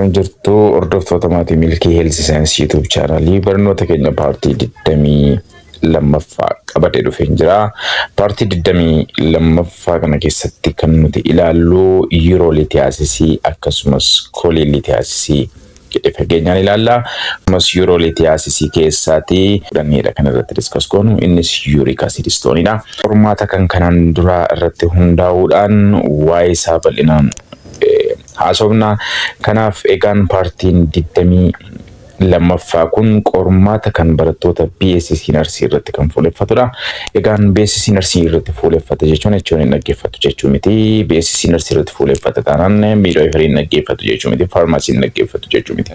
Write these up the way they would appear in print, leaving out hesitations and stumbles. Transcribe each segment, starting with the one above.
Akkam jirtu hordoftoota maatii Milkii Heelzi Saayinsii YouTube chaanalii barnoota keenya paartii 22ffaa qabatee dhufee jira. Paartii 22ffaa kana keessatti kan nuti ilaallu yeroo liitiyaasisii akkasumas koolii liitiyaasisii jedhee fageenyaan ilaalla. Ammas yeroo liitiyaasisii keessaatii fudhanneedha kan irratti diskas goonu innis yuuriik asiid istooniidha. Qormaata kan kanaan dura irratti hundaa'uudhaan waa'ee isaa bal'inaan haasofna. Kanaaf egaan paartiin 22ffaa kun qormaata kan barattoota BSc Nursing irratti kan fuuleffatudha. Egaan BSc Nursing irratti fuuleffata jechuun hin dhaggeeffatu jechuu miti. BSc Nursing irratti fuuleffata taanaan midwifery hin dhaggeeffatu jechuu miti. Pharmacy hin dhaggeeffatu jechuu miti.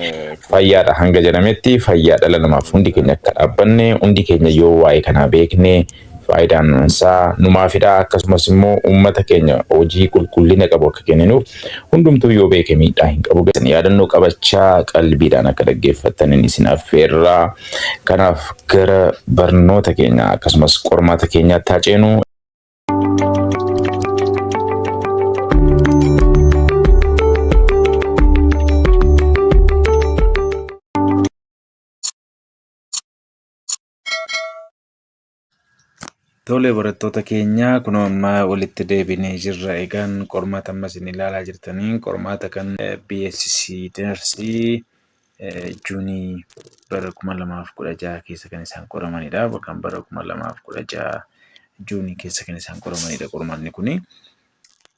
Fayyaadha hanga jedhametti fayyaa dhala namaaf hundi keenya akka dhaabbanne hundi keenya yoo waa'ee kanaa beekne faayidaan isaa numaafidha. Akkasumas immoo uummata keenya hojii qulqullina qabu akka kenninuuf hundumtuu yoo beeke miidhaa hin qabu. Yaadannoo qabachaa qalbiidhaan akka dhaggeeffattan isin affeerraa. Kanaaf gara barnoota keenya akkasumas qormaata keenyaatti haa ceenu. Tole barattoota keenya kun amma walitti deebinee jirra. Egaan qormaata ammas isin ilaalaa jirtanii qormaata kan BSc Nursing Juunii bara 2016 keessa kan isaan qoramanidha. Kan bara 2016 Juunii keessa kan isaan qoramanidha qormaanni kuni.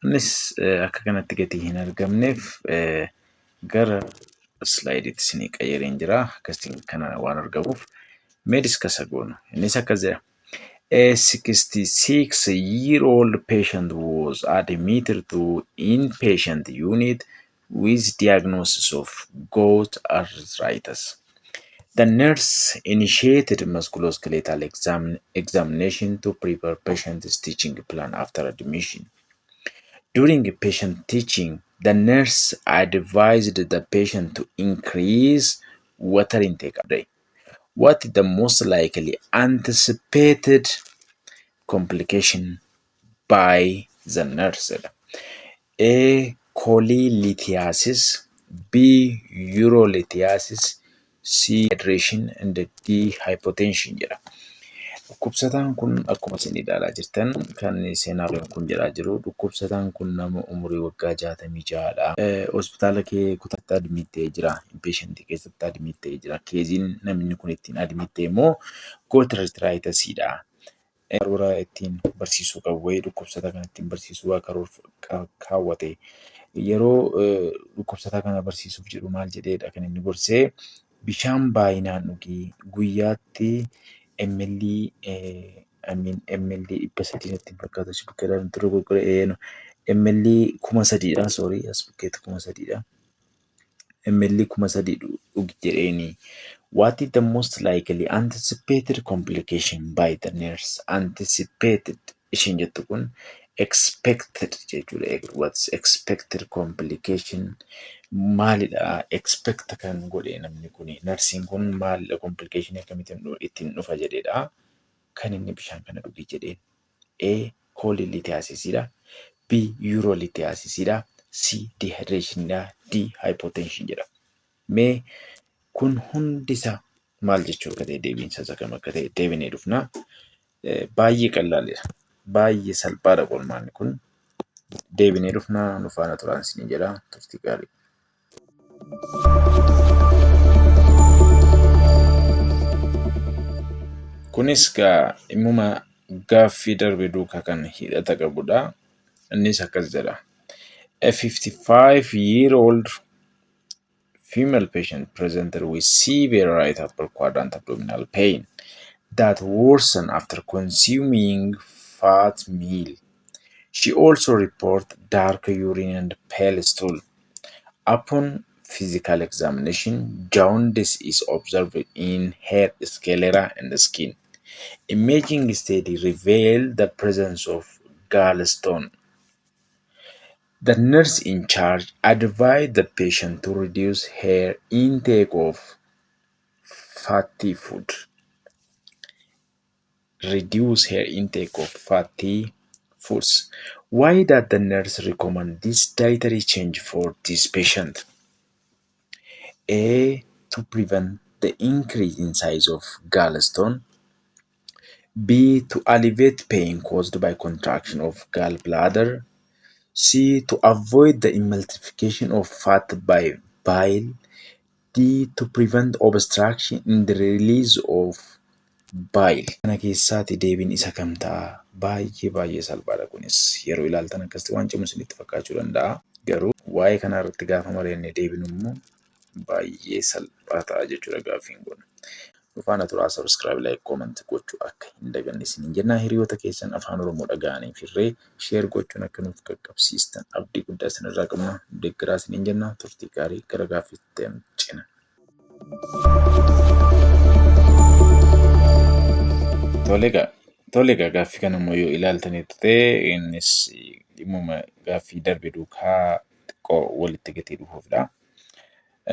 Innis akka kanatti gatii hin argamneef gara slaayidiitti isinii qayyareen jira. Akkasiin kana waan argamuuf mee diskasa goonu. Innis akkas jedha. A 66-year-old patient was admitted to inpatient unit with diagnosis of gout arthritis. The nurse initiated musculoskeletal examination to prepare patient's teaching plan after admission. During patient teaching, the nurse advised the patient to increase water intake a day. What is the most likely anticipated complication by the nurse? A. Cholelithiasis, B. urolithiasis, C. Hydration, and D. Hypotension jedha. Dhukkubsataan kun akkuma isin ilaalaa jirtan kan seenaariyoon kun jedhaa jiru. Dhukkubsataan kun nama umurii waggaa 66dha. Hospitaala kutaatti admittee jira. Inpatientii keessatti admittee jira. Keeziin namni kun ittiin admittee immoo gout arthritis-dha. Karoora ittiin barsiisuu qabu wayii dhukkubsataa kan ittiin barsiisuu kaawwate. Yeroo dhukkubsataa kana barsiisuuf jedhu maal jedheedha kan inni gorsee bishaan baay'inaan dhugii guyyaatti ml 300 fakkaatu si bukkeedhaan turre gurguree ml 3,000 sorry as bukkeetti 3,000 ml 3,000 dhugi jedheeni. What is the most likely anticipated complication by the nurse? Anticipated ishiin jettu kun expected jechuudha. What's expected complication? Maalidha expect kan godhe namni kuni narsiin kun maalidha complication akkamitti ittiin dhufa jedheedha. Kan inni bishaan kana dhugi jedheen A. Cholelithiasis-dha, B. urolithiasis-dha, C. dehydration-dha, D. hypotension jedha. Mee kun hundisaa maal jechuu akka ta'e deebiinsa akkam akka ta'e deebinee dhufna. Baay'ee qal'aadha. Baay'ee salphaadha qormaanni kun. Deebinee dhufna nu faana turaan isin jedha. Turtii gaarii. Kunis imuma gaaffii darbe duukaa kan hidhata qabudha. Innis akkas jedha. A 55-year-old female patient presented with severe right upper quadrant abdominal pain that worsened after consuming fat meal. She also reported dark urine and pale stool. Upon physical examination, jaundice is observed in her sclera and skin. Imaging study revealed the presence of gallstone. The nurse in charge advised the patient to reduce her intake of fatty food. Reduce her intake of fatty foods. Why did the nurse recommend this dietary change for this patient? A. To prevent the increase in size of gallstone. B. To alleviate pain caused by contraction of gallbladder. C. To avoid the emulsification of fat by bile. D. To prevent obstruction in the release of bile. Kana keessaati deebiin isa kam ta'a? Baay'ee salphaadha kunis. Yeroo ilaaltan akkasitti waan cimu isinitti fakkaachuu danda'a. Garuu waa'ee kanaa irratti gaafa mari'annee deebinu immoo baay'ee salphaa ta'a jechuudha gaaffiin kun. Faana turaa sabiskiraayib laayik koomantii gochuu akka hin daganne isiniin jennaa hiriyoota keessan afaan Oromoo dhaga'anii firree sheer gochuun akka nuuf qaqqabsiistan abdii guddaa isinirraa qabna. Deeggaraa isiniin jennaa turtii gaarii gara gaaffiitti cina. Tole egaa gaaffii kana immoo yoo ilaaltanitti ta'e innis dhimmuma gaaffii darbe duukaa xiqqoo walitti gatee dhufuufidha.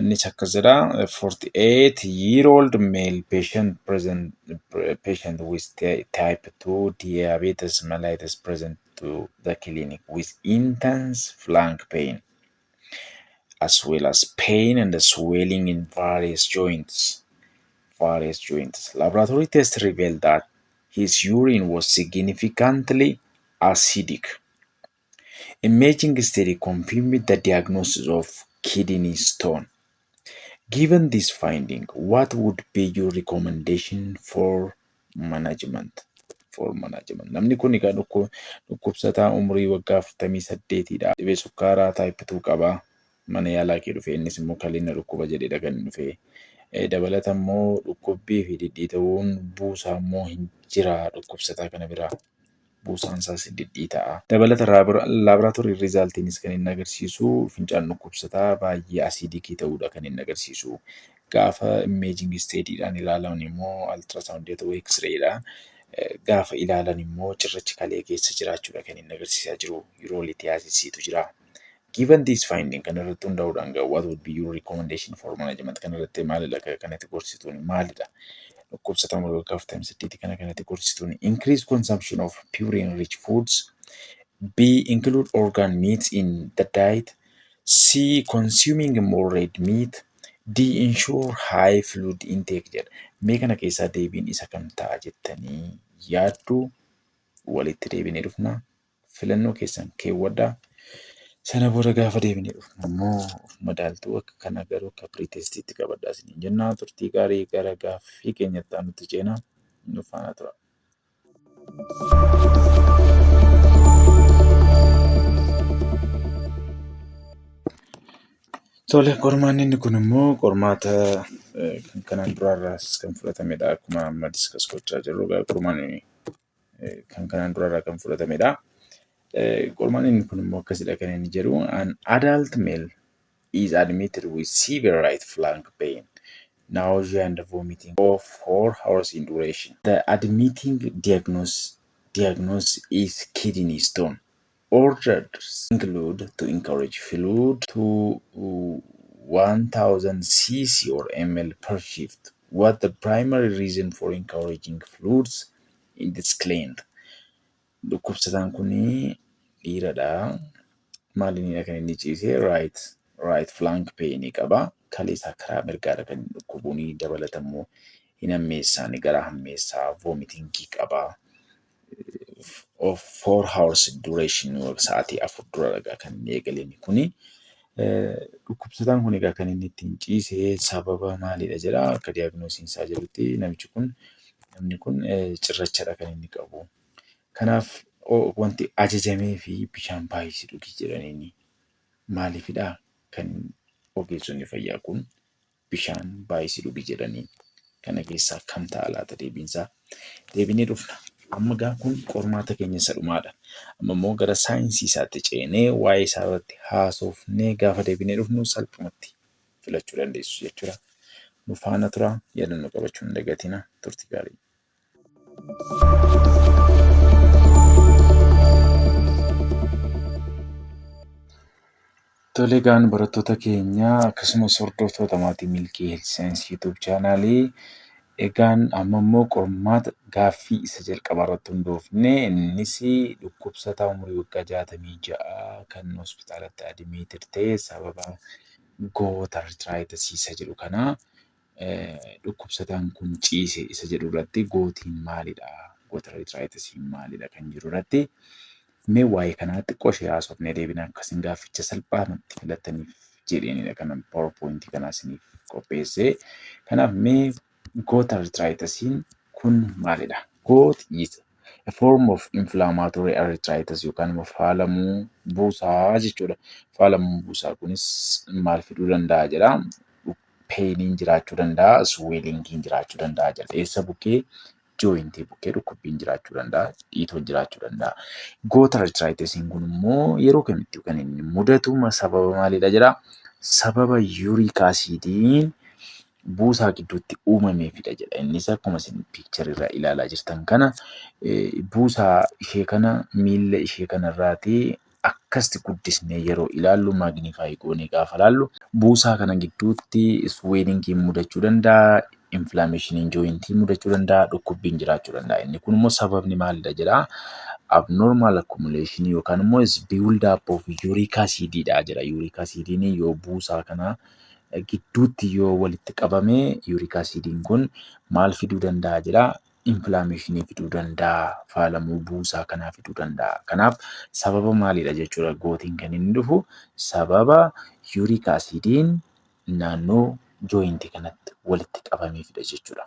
Innis akkas jedha 48-year-old male patient with type 2 diabetes mellitus present to the clinic with intense flank pain as well as pain and swelling in various joints. Laboratory tests revealed that his urine was significantly acidic. Imaging study confirmed the diagnosis of kidney stone. Given this finding, what would be your recommendation for management? Namni kun egaa dhukkubsataa umurii waggaa 48dha. Dhibee sukkaaraa type 2 qaba. Mana yaalaa kee dhufe innis immoo kaleessa dhukkuba jedhedha kan dhufe. Dabalata immoo dhukkubbii fi dhidhiita'uun buusaa immoo hin jira dhukkubsataa kana biraa. Buusaan isaas dhidhiita'a. Dabalata laaboraatoorii riizaaltiinis kan inni agarsiisu fincaan dhukkubsataa baay'ee asiidikii ta'uudha kan inni agarsiisu. Gaafa imeejingi isteediidhaan ilaalan immoo altiraasaawundii ta'uu X-reedha. Gaafa ilaalan immoo cirrachi kalee keessa jiraachuudha kan inni agarsiisaa jiru. Yuroolitiyaasisiitu jira. Given this finding kan irratti hundaa'uudhaan what would be your recommendation for management kan irratti maalidha kanatti gorsituun maalidha? Dhukkubsataa umurii waggaa 48 kana kanatti gorsituun increase consumption of purine rich foods. B. Include organ meats in the diet. C. Consuming more red meat. D. Ensure high fluid intake jedha. Mee kana keessaa deebiin isa kam ta'a jettanii yaaddu? Walitti deebinee dhufna. Filannoo keessan keewwadhaa. Sana booda gaafa deebinee dhufnu immoo madaaltuu akka kana garuu akka piriitestiitti qabadhaa isiniin jennaa. Turtii gaarii gara gaaffii keenyatti aanutti ceenaa nu faana tura. Tole qormaan inni kun immoo qormaata kan kanaan duraarraas kan fudhatamedha. Akkuma amma diskas gochaa jirru qormaan kan kanaan duraarraa kan fudhatamedha. Qormaan inni kun immoo akkasidha kan inni jedhu an adult male is admitted with severe right flank pain, nausea and vomiting of 4 hours in duration. The admitting diagnosis is kidney stone. Orders include to encourage fluid to 1000 cc or ml per shift. What the primary reason for encouraging fluids is disclaimed. Dhukkubsataan kun dhiiradha. Maalinidha kan inni ciise right flank pain qaba. Kalee isaa karaa mirgaadha kan inni dhukkubuun dabalata immoo hin hammeessaan gara hammeessaa vomitingii qaba. Of 4 hours duration sa'aatii 4 dura kan inni eegaleen kuni. Dhukkubsataan kun egaa kan inni ittiin ciise sababa maalidha jedha. Akka diyaagnoosiin isaa jedhutti namni kun cirrachadha kan inni qabu. Kanaaf wanti ajajamee fi bishaan baay'isii dhugi jedhaniini maaliifidha kan ogeessonni fayyaa kun bishaan baay'isii dhugi jedhanii kana keessaa kam ta'a laata deebiinsaa? Deebinee dhufna. Amma gaa kun qormaata keenya isa dhumaadha. Amma immoo gara saayinsii isaatti ceenee waa'ee isaa irratti haasofnee gaafa deebinee dhufnu salphumatti filachuu dandeessu jechuudha. Nu faana tura yaadannoo qabachuu hin dagatina. Turtii gaarii. Tole egaan barattoota keenya akkasumas hordoftoota maatii Milkii Health Science YouTube chaanaalii egaan amma immoo qormaata gaaffii isa jalqabaa irratti hundoofne innis dhukkubsataa umurii waggaa 66 kan hospitaalatti admiited ta'e sababa goota arthritis isa jedhu kana dhukkubsataan kun ciise isa jedhu irratti gootiin maalidha? Goota arthritis maalidha kan jiru irratti mee waa'ee kanaa xiqqoo ishee haasofnee deebina akkasiin gaafficha salphaamatti filattaniif jedheenidha kanan PowerPoint kanaa isiniif qopheesse. Kanaaf mee goota arthritisiin kun maalidha? Goot is a form of inflammatory arthritis yookaan immoo faalamuu buusaa jechuudha. Faalamuun buusaa kunis maal fiduu danda'a jedha. Peeniin jiraachuu danda'a, sweelingiin jiraachuu danda'a jedha. Eessa bukkee? Jooyintii bukkee dhukkubbiin jiraachuu danda'a, dhiitoon jiraachuu danda'a. Goota arthritisiin kun immoo yeroo kamitti kan inni mudatu sababa maalidha jedha. Sababa yuuriik aasiidiin buusaa gidduutti uumameefidha jedha. Innis akkuma isin piikcharii irraa ilaalaa jirtan kana buusaa ishee kana miilla ishee kanarraatii akkasti guddisnee yeroo ilaallu maagnifaayii goonee gaafa ilaallu buusaa kana gidduutti sweelingiin mudachuu danda'a, inflaameshiniin jooyintii mudachuu danda'a, dhukkubbiin jiraachuu danda'a. Inni kun immoo sababni maalidha jedha. Abnormal accumulation yookaan immoo build up of uric acididha jedha. Uric acidiin yoo buusaa kana gidduutti yoo walitti qabame uric acidiin kun maal fiduu danda'a jedha. Inflaameshinii fiduu danda'a, faalamuu buusaa kanaa fiduu danda'a. Kanaaf sababa maalidha jechuudha gootiin kan inni dhufu sababa uric acidiin naannoo jooyintii kanatti walitti qabameefidha jechuudha.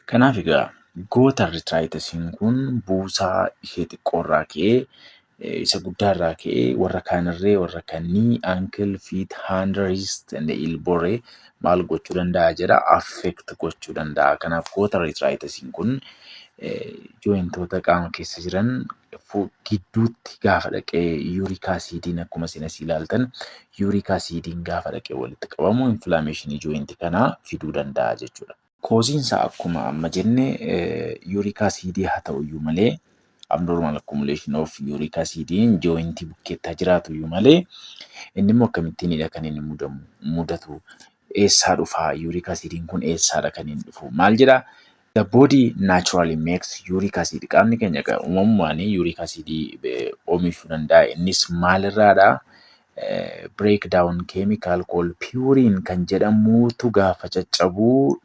Kanaaf egaa goota arthritisiin kun buusaa ishee xiqqoorraa ka'ee isa guddaarraa ka'ee warra kaanirree warra kannii ankle, feet, hand, wrist and elbow maal gochuu danda'a jedha affect gochuu danda'a. Kanaaf goota arthritisiin kun jooyintoota qaama keessa jiran gidduutti gaafa dhaqee uric acidiin akkuma isin asii ilaaltan uric acidiin gaafa dhaqee walitti qabamu inflaameshinii jooyintii kanaa fiduu danda'a jechuudha. Koosiinsaa akkuma amma jenne uric acidii haa ta'uyyuu malee abnormal accumulation of uric acidiin jooyintii bukkeettaa jiraatu iyyuu malee inni immoo akkamittiinidha kan inni mudatu eessaa dhufaa uric acidiin kun eessaadha kan inni dhufu maal jedhaa? The body naturally makes uric acid. Qaamni keenya uumamumaan uric acid oomishuu danda'a. Innis maalirraadha? Breakdown chemical called purine kan jedhamutu gaafa caccabu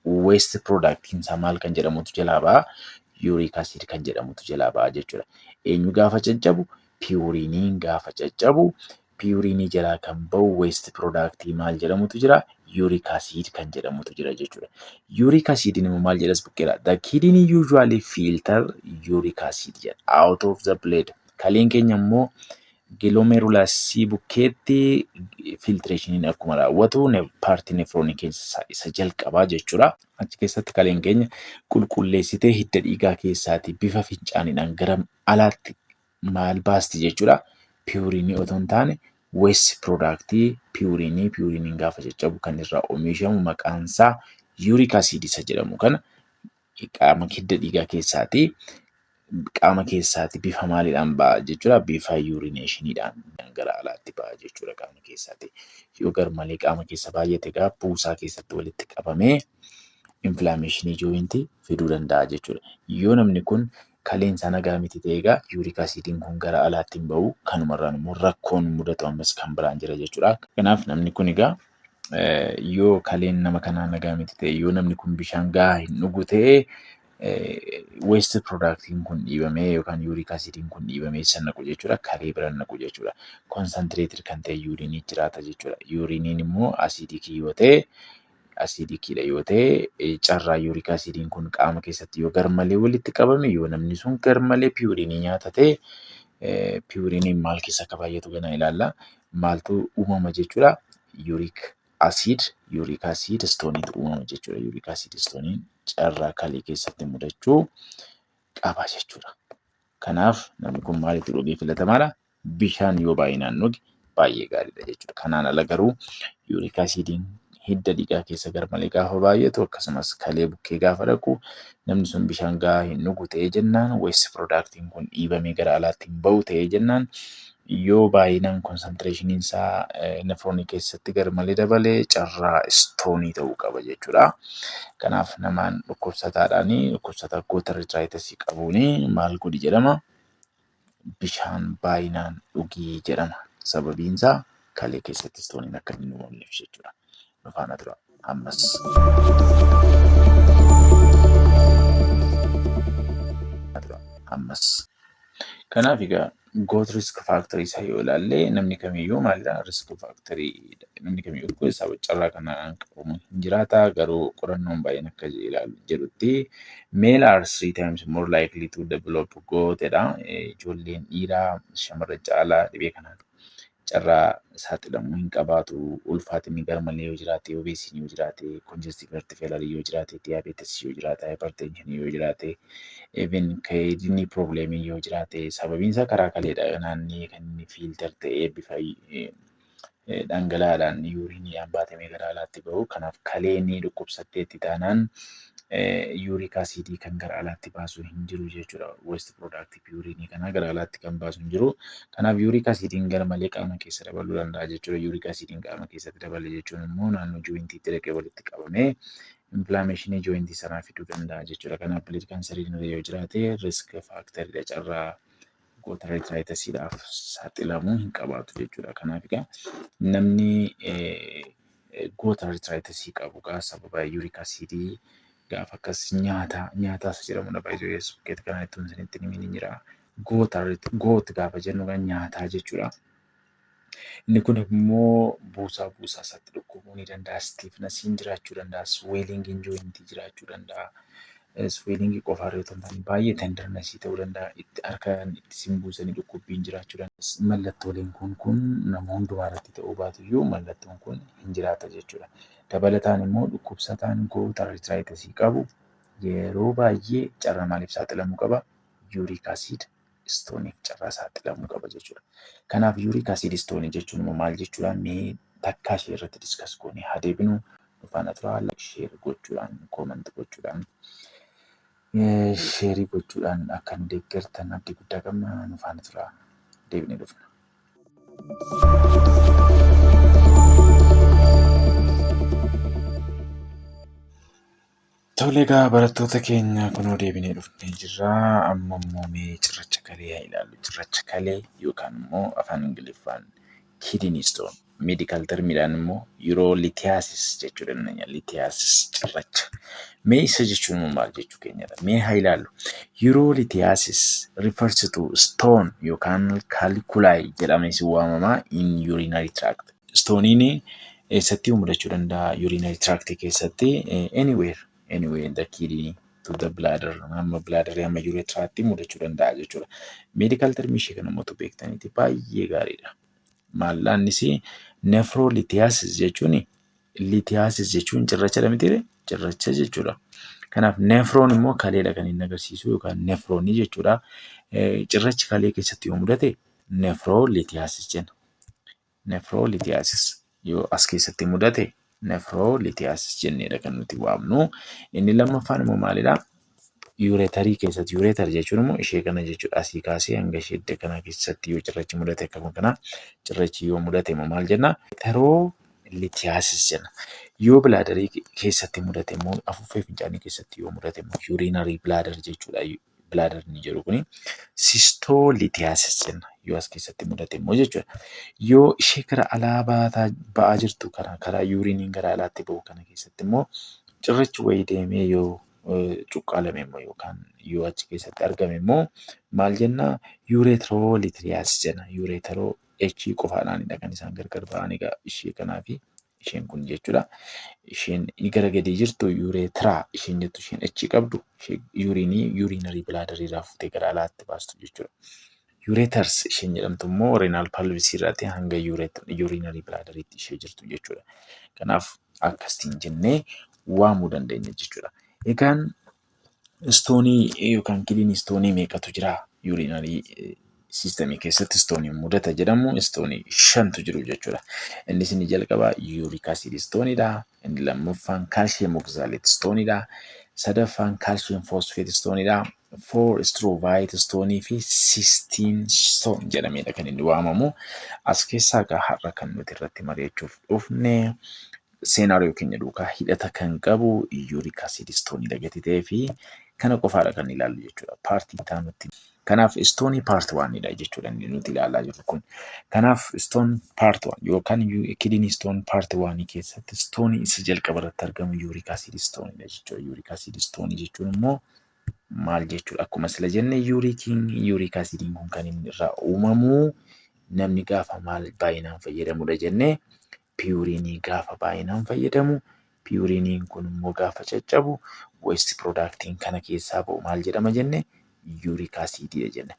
waste product isaa maal kan jedhamutu jalaa ba'a? Uric acid kan jedhamutu jalaa ba'a jechuudha. Eenyu gaafa caccabu? Puriniin gaafa caccabu purinii jalaa kan bahu waste product maal jedhamutu jira? Uric acid kan jedhamutu jira jechuudha. Uric acid immoo maal jedhas bukkeedha? The kidney usually filter uric acid out of the blood. Kaleen keenya immoo glomerulus bukkeetti filtreeshiniin akkuma raawwatu paartii nefroonii keessaa isa jalqabaa jechuudha. Achi keessatti kaleen keenya qulqulleessitee hidda dhiigaa keessaatii bifa fincaaniidhaan gara alaatti maal baasti jechuudha. Purinii otoo hin taane waste productii puriniin gaafa caccabu kan irraa oomishamu maqaan isaa uric acid isa jedhamu kana qaama hidda dhiigaa keessaatii qaama keessaati bifa maaliidhaan ba'a jechuudha. Bifa urinationiidhaan gara alaatti ba'a jechuudha qaama keessaati. Yoo garmalee qaama keessa baay'ate egaa buusaa keessatti walitti qabamee inflaameshinii jooyintii fiduu danda'a jechuudha. Yoo namni kun kaleen isaa nagaa miti ta'e egaa uric acidiin kun gara alaatti hin ba'u kanumarraan immoo rakkoon mudatu ammas kan biraan jira jechuudha. Kanaaf namni kun egaa yoo kaleen nama kanaa nagaa miti ta'e yoo namni kun bishaan gahaa hin dhugu ta'e waste productiin kun dhiibamee yookaan uric acidiin kun dhiibamee san naqu jechuudha. Kalee biraan naqu jechuudha. Concentrated kan ta'e yuuriinii jiraata jechuudha. Yuuriiniin immoo asiidikiidha yoo ta'e carraa uric acidiin kun qaama keessatti yoo garmalee walitti qabame yoo namni sun garmalee purinii nyaata ta'e puriniin maal keessa akka baay'atu ganaa ilaalla. Maaltu uumama jechuudha? Uric acid stooniitu uumama jechuudha. Uric acid stooniin carraa kalee keessatti mudachuu qaba jechuudha. Kanaaf namni kun maalitti dhugee filatamaadha? Bishaan yoo baay'inaan dhuge baay'ee gaariidha jechuudha. Kanaan ala garuu uric acidiin hidda dhiigaa keessa garmalee gaafa baay'atu akkasumas kalee bukkee gaafa dhaqu namni sun bishaan gahaa hin dhugu ta'ee jennaan waste productiin kun dhiibamee gara alaatti hin bahu ta'ee jennaan yoo baay'inaan konsantireeshiniin isaa nefroonii keessatti garmalee dabalee carraa istoonii ta'uu qaba jechuudha. Kanaaf namaan dhukkubsataa goota arthritis qabuuni maal godhi jedhama? Bishaan baay'inaan dhugii jedhama. Sababiin isaa kalee keessatti istooniin akka inni uumamneef jechuudha. Nu faana tura ammas. Kanaaf egaa growth risk factorii isaa yoo ilaalle namni kamiyyuu maalidha risk factorii namni kamiyyuu isaa carraa kanaan qabamu hin jiraata garuu qorannoon baay'een akka ilaalu jedhutti male are 3 times more likely to develop growth jedha. Ijoolleen dhiiraa shamarran caalaa dhibee kanaan carraa saaxilamuu hin qabaatu. Ulfaatinni garmalee yoo jiraate, obesiin yoo jiraate, congestive heart failure yoo jiraate, diabetes yoo jiraate, hypertension yoo jiraate, even kidney problem yoo jiraate sababiin isaa karaa kaleedha naannii kan inni filter ta'ee bifa dhangala'aadhaan yuuriiniidhaan baatamee gara alaatti bahu. Kanaaf kaleen dhukkubsatteetti taanaan yuuriik asiidii kan gara alaatti baasu hin jiru jechuudha. Waste productive yuuriinii kana gara alaatti kan baasu hin jiru. Kanaaf yuuriik asiidiin garmalee qaama keessa dabaluu danda'a jechuudha. Yuuriik asiidiin qaama keessatti dabale jechuun immoo naannoo jointiitti dhaqee walitti qabamee inflammation jointii sanaa fiduu danda'a jechuudha. Kanaaf blood canceriin yoo jiraate risk factorii carraa goota arthritis-dhaaf saaxilamuu hin qabaatu jechuudha. Kanaaf egaa namni goota arthritis qabu sababa yuuriik asiidii gaafa akkas nyaataas jedhamudha. Baay'ee sukkeetti kanaan ittiin isinitti himin jira. Goota gaafa jennu kan nyaataa jechuudha. Inni kun immoo buusaa isaatti dhukkubuu ni danda'a. Stiffnessiin jiraachuu danda'a. Swellingiin jointii jiraachuu danda'a. Swellingii qofa irraa ta'an baay'ee tendernessii ta'uu danda'a. Itti harkaan itti simbuusanii dhukkubbiin jiraachuu danda'a. Mallattooleen kun nama hundumaa irratti ta'uu baatu iyyuu mallattoon kun hin jiraata jechuudha. Dabalataan immoo dhukkubsataan goota arthritis qabu yeroo baay'ee carraa maaliif saaxilamuu qaba? Yuuriik asiid istooniif carraa saaxilamuu qaba jechuudha. Kanaaf yuuriik asiid istoonii jechuun immoo maal jechuudha? Mee takkaa ishee irratti diskas goonee haa deebinu. Nufaana turaa sheer gochuudhaan koomenti gochuudhaan sheerii gochuudhaan akka nu deeggartan abdii guddaa qabna. Nufaana turaa deebinee dhufna. Tole egaa barattoota keenya kunoo deebinee dhufnee jirra. Amma immoo mee cirracha kalee haa ilaallu. Cirracha kalee yookaan immoo afaan Ingiliffaan kidney stone medical termiidhaan immoo urolithiasis jechuu dandeenya. Lithiasis cirracha. Mee isa jechuun maal jechuu keenyadha? Mee haa ilaallu. Urolithiasis refers to stone yookaan calculi jedhamee waamama in urinary tract. Stooniin eessatti mudachuu danda'a? Urinary tract keessatti anywhere in the kidney to the bladder hamma bladder hamma urethraatti mudachuu danda'a jechuudha. Medical term ishee kana mootu beektaniiti baay'ee gaariidha. Maallannis nephrolithiasis jechuun lithiasis jechuun cirracha miti cirracha jechuudha. Kanaaf nephron immoo kaleedha kan inni agarsiisu yookaan nephronii jechuudha. Cirrachi kalee keessatti yoo mudate nephrolithiasis jenna. Nephrolithiasis yoo as keessatti mudate nephrolithiasis jenneedha kan nuti waamnu. Inni lammaffaan immoo maalidha? Uretarii keessatti ureter jechuun immoo ishee kana jechuudha. Asii kaasee hanga ishee iddoo kana keessatti yoo cirrachi mudate akkuma kana cirrachi yoo mudate immoo maal jenna? Heterolithiasis jenna. Yoo bilaadarii keessatti mudate immoo afuuffee fincaanii keessatti yoo mudate immoo urinary bladder jechuudha. Bladder ni jedhu kuni cystolithiasis jenna. Yoo as keessatti mudate immoo jechuudha. Yoo ishee gara alaa ba'aa jirtu karaa yuuriiniin gara alaatti ba'u kana keessatti immoo cirrachi wayii deemee yoo cuqqaalame immoo yookaan yoo achi keessatti argame immoo maal jenna? Ureterolithiasis jenna. Ureteroo H qofaadhaanidha kan isaan gargar ba'an egaa ishee kanaa fi isheen kun jechuudha. Isheen gara gadii jirtu ureteraa isheen jettu isheen H qabdu urinary bladder irraa fuutee gara alaatti baastu jechuudha. Ureters isheen jedhamtu immoo renal pelvis irraatti hanga urinary bladderitti ishee jirtu jechuudha. Kanaaf akkasiin jennee waamuu dandeenya jechuudha. Egaan istoonii yookaan kidney stoonii meeqatu jira? Urinary systemii keessatti istoonii mudata jedhamu istoonii 5tu jiru jechuudha. Innis inni jalqabaa uric acid stooniidha. Inni lammaffaan calcium oxalate stooniidha. Sadaffaan calcium phosphate stooniidha. 4 struvite stoonii fi cystine stone jedhameedha kan inni waamamu. As keessaa har'a kan nuti irratti mari'achuuf dhufne seenaarii keenya duukaa hidhata kan qabu uric acid stoonii dagatitee fi Kana qofaadha kan ilaallu jechuudha. Paartii itti nutti. Kanaaf istoonii paartii waanidha jechuudha inni nuti ilaalaa jirru kun. Kanaaf istoon paartii waan yookaan kidney istoon paartii waanii keessatti istoonii isa jalqaba irratti argamu yuuriik asiid istoonidha jechuudha. Yuuriik asiid istoonii jechuun immoo maal jechuudha? Akkuma sila jenne yuuriik asiidiin kun kan inni irraa uumamu namni gaafa maal baay'inaan fayyadamudha jennee piyuuriinii gaafa baay'inaan fayyadamu piyuuriiniin kun immoo gaafa caccabu waste productiin kana keessaa ba'u maal jedhama jenne yuuriik asiididha jenne.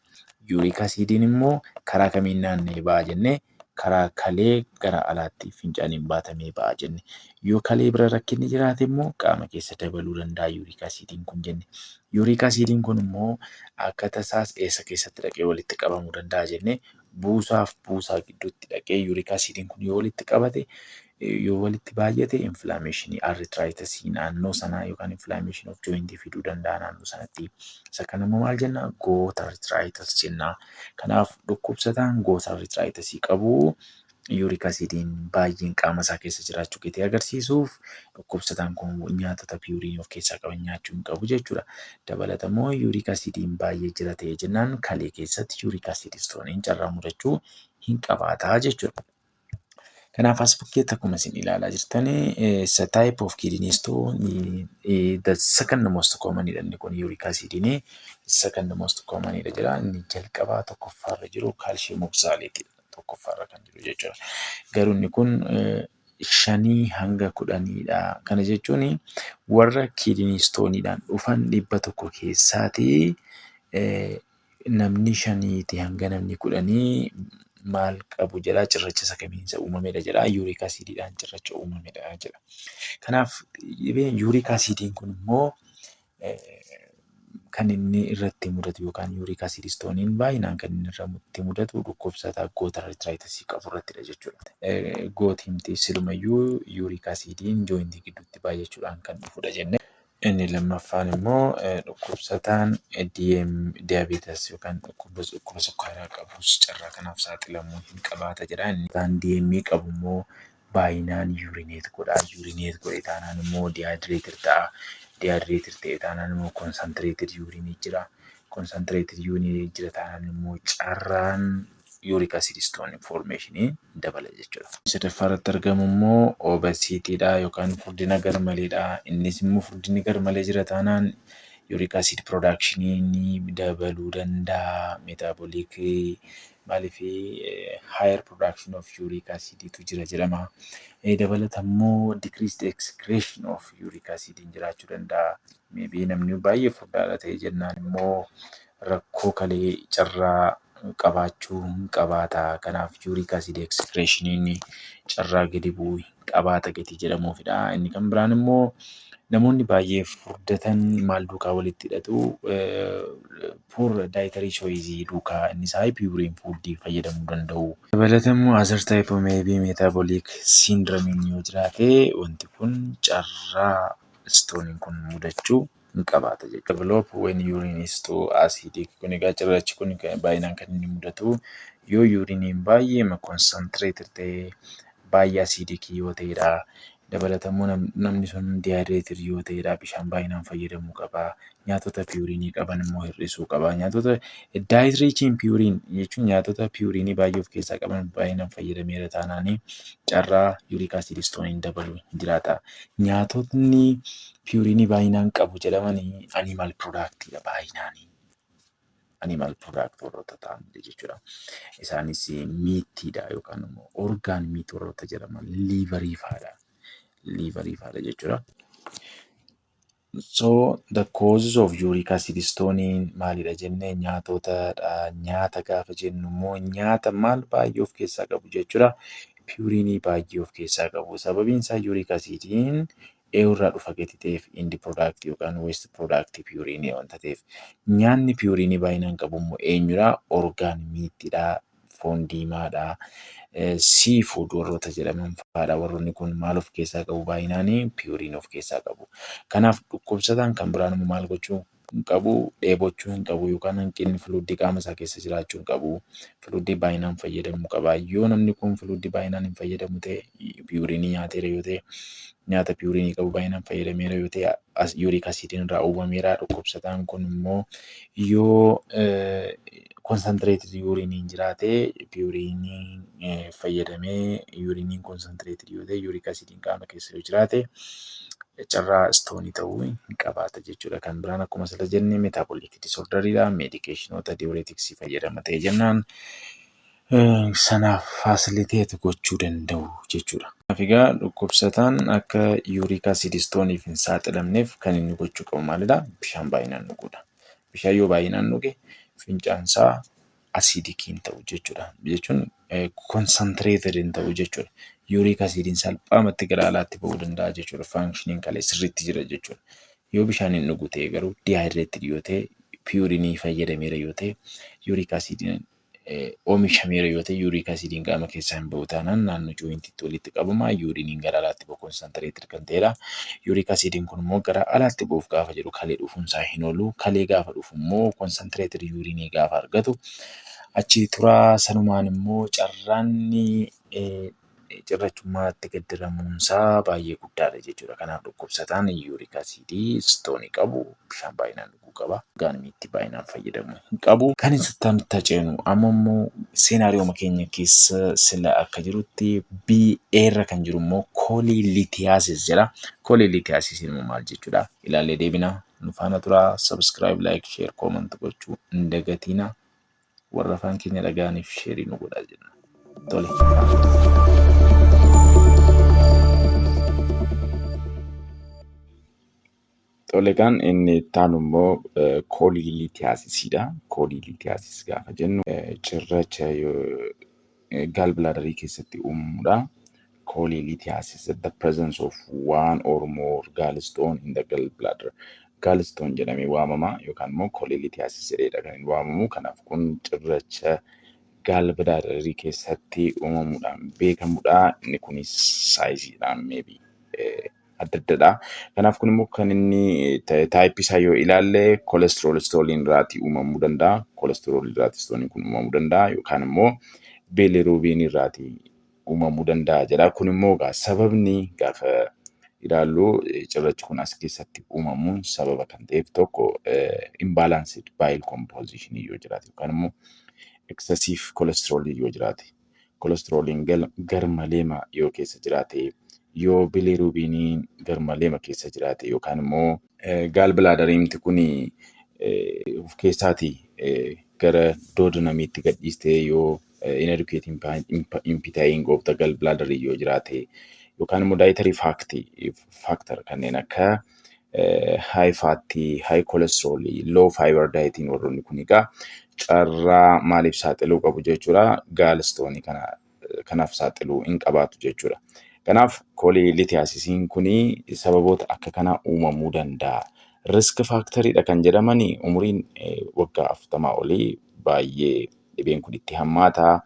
Yuuriik asiidiin immoo karaa kamiin naanna'ee ba'a jenne karaa kalee gara alaatti fincaaniin baatamee ba'a jenne. Yoo kalee bira rakkinni jiraate immoo qaama keessa dabaluu danda'a yuuriik asiidiin kun jenne. Yuuriik asiidiin kun immoo akka tasaas eessa keessatti dhaqee walitti qabamuu danda'a jenne buusaaf buusaa gidduutti dhaqee yuuriik asiidiin kun yoo walitti qabate yoo walitti baay'ate inflaameeshinii arthritis naannoo sanaa yookaan inflaameeshin of jointii fiduu danda'a naannoo sanatti. Isa kana immoo maal jenna goota arthritis jenna. Kanaaf dhukkubsataan goota arthritis qabu yuuriik asiidiin baay'een qaama isaa keessa jiraachuu keetii agarsiisuuf dhukkubsataan kun nyaatota piyuuriin of keessaa qaban nyaachuu hin qabu jechuudha. Dabalatammoo yuuriik asiidiin baay'ee jira ta'e jennaan kalee keessatti yuuriik asiid istooniin carraa mudachuu hin qabaataa jechuudha. Kanaaf as fakkeetti akkuma isin ilaalaa jirtan isa type of kidney stone the second most common inni kun yuuriik asiidiin second most common jira. Inni jalqabaa tokkoffaarra jiru kaalshiyeem oksaaleetii tokkoffaarra kan jiru jechuudha. Garuu inni kun 5 hanga 10dha. Kana jechuun warra kidney stooniidhaan dhufan 100 keessaati namni 5 hanga namni 10 maal qabu jedhaa cirracha isa kamiinsa uumamedha jedhaa yuuriik asiidiidhaan cirracha uumamedha jedha. Kanaaf yuuriik asiidiin kun immoo kan inni irratti mudatu yookaan yuuriik asiid istooniin baay'inaan kan inni irratti mudatu dhukkubsataa goota arthritis qabu irrattidha jechuudha. Gootimti silumayyuu yuuriik asiidiin jooyintii gidduutti baay'achuudhaan kan dhufudha jenne. Inni lammaffaan immoo dhukkubsataan diyaabeetas yookaan dhukkuba sukkaaraa qabus carraa kanaaf saaxilamuu hin qabaata jedha. Inni kan DME qabu immoo baay'inaan yuurineet godha. Yuurineet godhe taanaan immoo diyaayidireetir ta'a. Diyaayidireetir ta'e taanaan immoo konsantireetir yuurinii jira. Konsantireetir yuurinii jira taanaan immoo carraan yuuriik asiid istoon foormeeshinii dabala jechuudha. Sadaffaa irratti argamu immoo obesiitiidha yookaan furdina garmaleedha. Innis immoo furdinni garmalee jira taanaan yuuriik asiid piroodaakshiniin dabaluu danda'a. Meetaaboliikii maaliif higher production of uric aciditu jira jedhama. Dabalatammoo decreased excretion of uric acid jiraachuu danda'a. Maybe namni baay'ee furdaadha ta'e jennaan immoo rakkoo kalee carraa qabaachuu hin qabaata. Kanaaf uric acid excretion carraa gadi bu'uu qabaata gati jedhamuufidha. Inni kan biraan immoo namoonni baay'ee furdatan maal duukaa walitti hidhatu poor dietary choice duukaa inni isaa pure food fayyadamuu danda'u. Dabalatammoo other type of maybe metabolic syndrome yoo jiraate wanti kun carraa stone kun mudachuu hin qabaata jechuudha. Develop when urine is too acidic. Kun egaa cirrachi kun baay'inaan kan inni mudatu yoo uriniin baay'ee concentrated ta'e baay'ee acidic yoo ta'edha. Dabalatammoo namni sun dehydrated yoo ta'edha. Bishaan baay'inaan fayyadamuu qaba. Nyaatota puriinii qaban immoo hir'isuu qaba. Nyaatota diet rich in purine jechuun nyaatota puriinii baay'ee of keessaa qaban baay'inaan fayyadameera taanaanii carraa uric acid stone dabaluu jiraata. Nyaatotni puriinii baay'inaan qabu jedhamanii animal productidha baay'inaanii. Animal product warroota ta'an jechuudha. Isaanis miitiidha yookaan immoo orgaan miit warroota jedhaman liivarii fa'aadha. Liivarii fa'aadha jechuudha. So the causes of uric acid stone maalidha jennee nyaatotadha. Nyaata gaafa jennu immoo nyaata maal baay'ee of keessaa qabu jechuudha. Puriinii baay'ee of keessaa qabu. Sababiin isaa uric acidiin eeyurraa dhufa gati ta'eef indi product yookaan waste product puriinii wanta ta'eef nyaanni puriinii baay'inaan qabu immoo eenyudha? Orgaan miitidha. Foon diimaadha. Seafood warroota jedhaman fa'aadha. Warroonni kun maal of keessaa qabu baay'inaanii puriinii of keessaa qabu. Kanaaf dhukkubsataan kan biraan immoo maal gochuu hin qabu, dheebochuu hin qabu yookaan hanqinni fluidii qaama isaa keessa jiraachuu hin qabu. Fluidii baay'inaan fayyadamuu qaba. Yoo namni kun fluidii baay'inaan hin fayyadamu ta'e, piyuurinii nyaateera yoo ta'e, nyaata piyuurinii qabu baay'inaan fayyadameera yoo ta'e, yuuriik asiidiin irraa uumameera. Dhukkubsataan kun immoo yoo konsantireetii yuuriiniin jiraate piyuurinii fayyadamee yuuriiniin konsantireetii yoo ta'e yuuriik asiidiin qaama keessa yoo jiraate carraa istoonii ta'uu hin qabaata jechuudha. Kan biraan akkuma asirra jenne meetaaboliik disoordariidha. Meedikeeshinoota diureetiksii fayyadama ta'e jennaan sanaaf faasiliteet gochuu danda'u jechuudha. Egaa dhukkubsataan akka yuuriik asiid istooniif hin saaxilamneef kan inni gochuu qabu maalidha? Bishaan baay'inaan dhuguudha. Bishaan yoo baay'inaan dhuge fincaansaa asiidikii hin ta'u jechuudha. Jechuun konsantireeted hin ta'u jechuudha. Yuuriik asiidiin salphaamatti gara alaatti ba'uu danda'a jechuudha. Faankshiniin kalee sirriitti jira jechuudha. Yoo bishaan hin dhugu ta'e garuu dihaayidireetid yoo ta'e, piyuurinii fayyadameera yoo ta'e, yuuriik asiidiin oomishameera yoo ta'e, yuuriik asiidiin qaama keessaa hin ba'u taanaan naannoo jooyintiitti walitti qabama. Yuuriiniin gara alaatti ba'u konsantireeted kan ta'edha. Yuuriik asiidiin kun immoo gara alaatti ba'uuf gaafa jedhu kalee dhufuunsaa hin oolu. Kalee gaafa dhufu immoo konsantireeted yuuriinii gaafa argatu achi turaa sanumaan immoo carraanni cirrachummaatti gaddiramuunsaa baay'ee guddaadha jechuudha. Kanaaf dhukkubsataan yuuriik asiidii istoonii qabu bishaan baay'inaan dhuguu qaba. Gaanimiitti baay'inaan fayyadamuu hin qabu. Kan isatti nutti ceenu amma immoo seenaariyooma keenya keessa sila akka jirutti BA kan jiru immoo koolilitiyaasis jedha. Koolilitiyaasis immoo maal jechuudha? Ilaallee deebina. Nu faana turaa subscribe, like, share, comment gochuu hin dagatina. Warra afaan keenya dhaga'aniif sheerii nu godhaa jenna. Tole. Toleegaan inni ittaanu immoo koolilitiyaasisidha. Koolilitiyaasis gaafa jennu cirracha gallbladder keessatti uumamudha. Koolilitiyaasis the presence of one or more gallstone in the gallbladder. Gallstone jedhamee waamama yookaan immoo koolilitiyaasis jedheedha kan inni waamamu. Kanaaf kun cirracha gallbladder keessatti uumamuudhaan beekamudha. Inni kunis saayiziidhaan maybe adda addadha. Kanaaf kun immoo kan inni taayipii isaa yoo ilaalle kolesterool istooliin irraatii uumamuu danda'a. Kolesterool irraatii istooliin kun uumamuu danda'a yookaan immoo biilirubiin irraatii uumamuu danda'a jedha. Kun immoo sababni gaafa ilaallu cirrachi kun as keessatti uumamuun sababa kan ta'eef tokko imbalansed bile composition yoo jiraate yookaan immoo excessive cholesterol yoo jiraate, kolesterooliin garmaleema yoo keessa jiraate, yoo bilirubiiniin garmaleema keessa jiraate yookaan immoo gallbladderiimti kun of keessaatii gara doodinamiitti gadhiistee yoo inadequate impetiting of the gallbladder yoo jiraate yookaan immoo dietary factor kanneen akka high fatty, high cholesterol, low fiber dietiin warroonni kun egaa carraa maaliif saaxiluu qabu jechuudha. Gaalstoonii kanaaf saaxiluu hin qabaatu jechuudha. Kanaaf koolilitiyaasisiin kun sababoota akka kanaa uumamuu danda'a. Risk faaktoriidha kan jedhamani umuriin waggaa 40 olii baay'ee dhibeen kun itti hammaata.